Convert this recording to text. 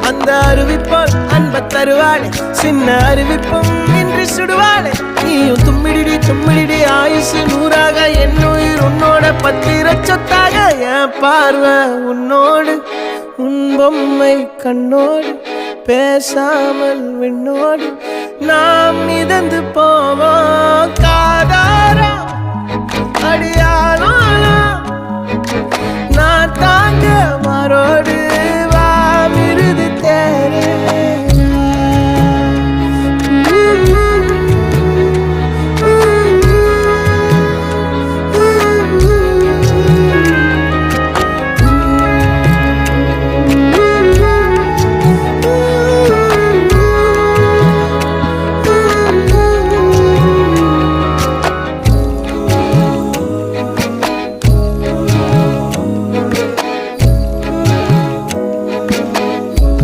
அந்த அறிவிப்பால் அன்ப தருவாளே சின்ன அறிவிப்பும் இன்றி சுடுவாளே நீயும் தும்மிடி தும்மிடி ஆயுசு நூறாக என்னுயிர் உன்னோட பத்திர சொத்தாக என் பார்வை உன்னோடு உன் பொம்மை கண்ணோடு பேசாமல் விண்ணோடு நாம் மிதந்து போவோம் காதாரா அடியாளோ நான் தாங்க மாறோடு